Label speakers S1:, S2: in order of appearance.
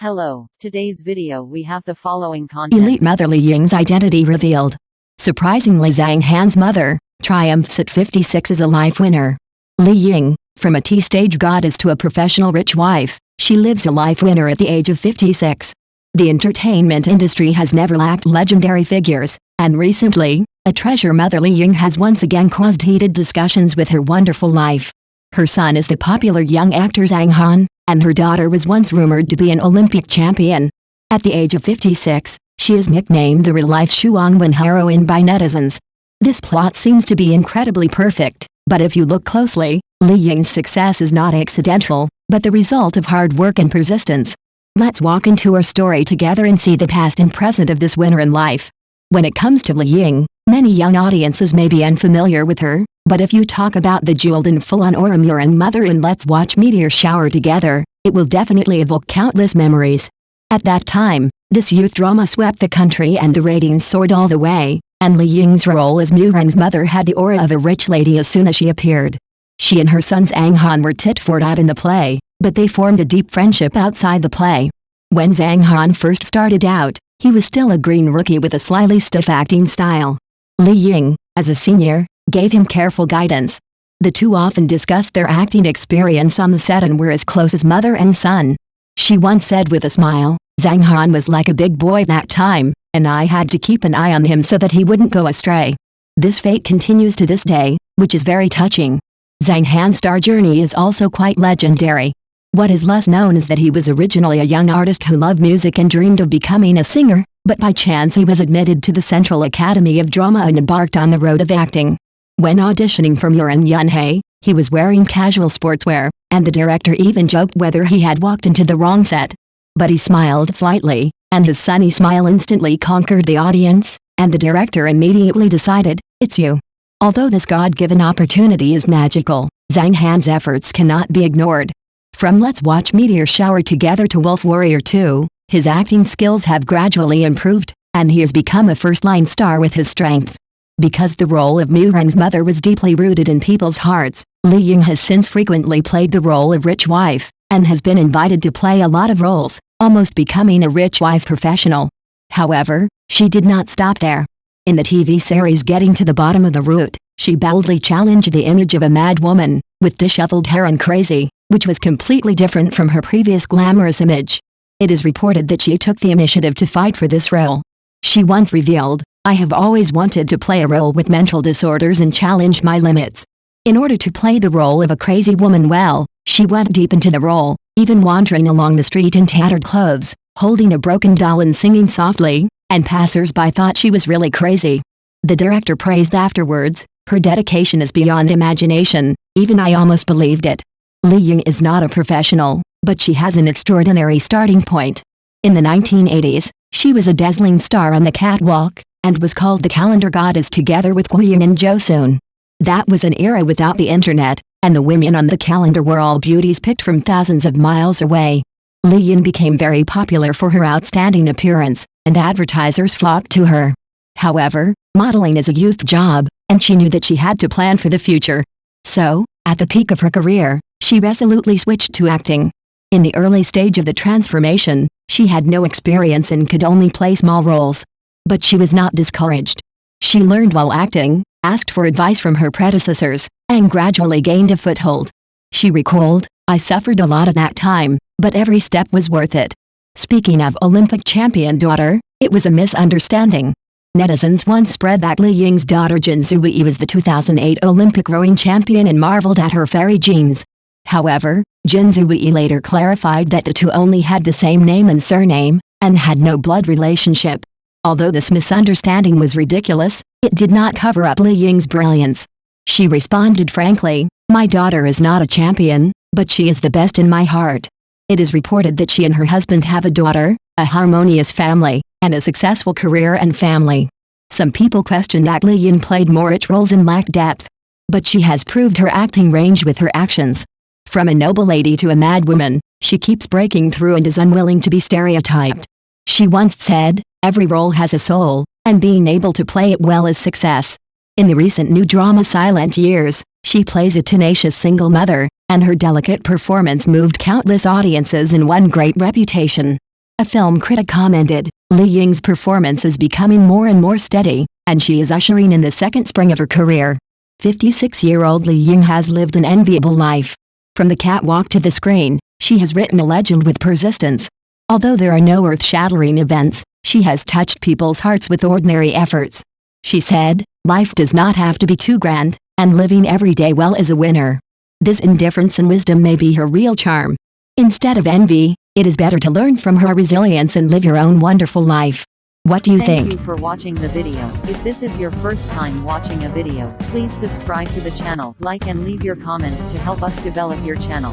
S1: Hello, today's video we have the following content.
S2: Elite mother Li Ying's identity revealed. Surprisingly, Zhang Han's mother triumphs at 56 as a life winner. Li Ying, from a T-stage goddess to a professional rich wife, she lives a life winner at the age of 56. The entertainment industry has never lacked legendary figures, and recently, a treasure mother Li Ying has once again caused heated discussions with her wonderful life. Her son is the popular young actor Zhang Han, and her daughter was once rumored to be an Olympic champion. At the age of 56, she is nicknamed the real-life Shuangwen heroine by netizens. This plot seems to be incredibly perfect, but if you look closely, Li Ying's success is not accidental, but the result of hard work and persistence. Let's walk into her story together and see the past and present of this winner in life. When it comes to Li Ying, many young audiences may be unfamiliar with her, but if you talk about the jeweled and full-on Murong mother in Let's Watch Meteor Shower Together, it will definitely evoke countless memories. At that time, this youth drama swept the country and the ratings soared all the way, and Li Ying's role as Murong's mother had the aura of a rich lady as soon as she appeared. She and her son Zhang Han were tit-for-tat in the play, but they formed a deep friendship outside the play. When Zhang Han first started out, he was still a green rookie with a slyly stiff acting style. Li Ying, as a senior, gave him careful guidance. The two often discussed their acting experience on the set and were as close as mother and son. She once said with a smile, "Zhang Han was like a big boy that time, and I had to keep an eye on him so that he wouldn't go astray." This fate continues to this day, which is very touching. Zhang Han's star journey is also quite legendary. What is less known is that he was originally a young artist who loved music and dreamed of becoming a singer, but by chance he was admitted to the Central Academy of Drama and embarked on the road of acting. When auditioning for Murong, he was wearing casual sportswear, and the director even joked whether he had walked into the wrong set. But he smiled slightly, and his sunny smile instantly conquered the audience, and the director immediately decided, "It's you." Although this God-given opportunity is magical, Zhang Han's efforts cannot be ignored. From Let's Watch Meteor Shower Together to Wolf Warrior 2, his acting skills have gradually improved, and he has become a first-line star with his strength. Because the role of Murong's mother was deeply rooted in people's hearts, Li Ying has since frequently played the role of rich wife, and has been invited to play a lot of roles, almost becoming a rich wife professional. However, she did not stop there. In the TV series Getting to the Bottom of the Root, she boldly challenged the image of a mad woman, with disheveled hair and crazy, which was completely different from her previous glamorous image. It is reported that she took the initiative to fight for this role. She once revealed, "I have always wanted to play a role with mental disorders and challenge my limits." In order to play the role of a crazy woman well, she went deep into the role, even wandering along the street in tattered clothes, holding a broken doll and singing softly, and passers-by thought she was really crazy. The director praised afterwards, "Her dedication is beyond imagination, even I almost believed it." Li Ying is not a professional, but she has an extraordinary starting point. In the 1980s, she was a dazzling star on the catwalk, and was called the calendar goddess together with Li Ying and Joseon. That was an era without the internet, and the women on the calendar were all beauties picked from thousands of miles away. Li Ying became very popular for her outstanding appearance, and advertisers flocked to her. However, modeling is a youth job, and she knew that she had to plan for the future. So, at the peak of her career, she resolutely switched to acting. In the early stage of the transformation, she had no experience and could only play small roles. But she was not discouraged. She learned while acting, asked for advice from her predecessors, and gradually gained a foothold. She recalled, "I suffered a lot at that time, but every step was worth it." Speaking of Olympic champion daughter, it was a misunderstanding. Netizens once spread that Li Ying's daughter Jin Zui was the 2008 Olympic rowing champion and marveled at her fairy genes. However, Jin Zui later clarified that the two only had the same name and surname, and had no blood relationship. Although this misunderstanding was ridiculous, it did not cover up Li Ying's brilliance. She responded frankly, "My daughter is not a champion, but she is the best in my heart." It is reported that she and her husband have a daughter, a harmonious family, and a successful career and family. Some people question that Li Ying played more rich roles and lacked depth. But she has proved her acting range with her actions. From a noble lady to a mad woman, she keeps breaking through and is unwilling to be stereotyped. She once said, "Every role has a soul, and being able to play it well is success." In the recent new drama Silent Years, she plays a tenacious single mother, and her delicate performance moved countless audiences and won great reputation. A film critic commented, Li Ying's performance is becoming more and more steady, and she is ushering in the second spring of her career. 56-year-old Li Ying has lived an enviable life. From the catwalk to the screen, she has written a legend with persistence. Although there are no earth-shattering events, she has touched people's hearts with ordinary efforts. She said, life does not have to be too grand, and living every day well is a winner. This indifference and wisdom may be her real charm. Instead of envy, it is better to learn from her resilience and live your own wonderful life. What do you think?
S1: Thank you for watching the video. If this is your first time watching a video, please subscribe to the channel, like and leave your comments to help us develop your channel.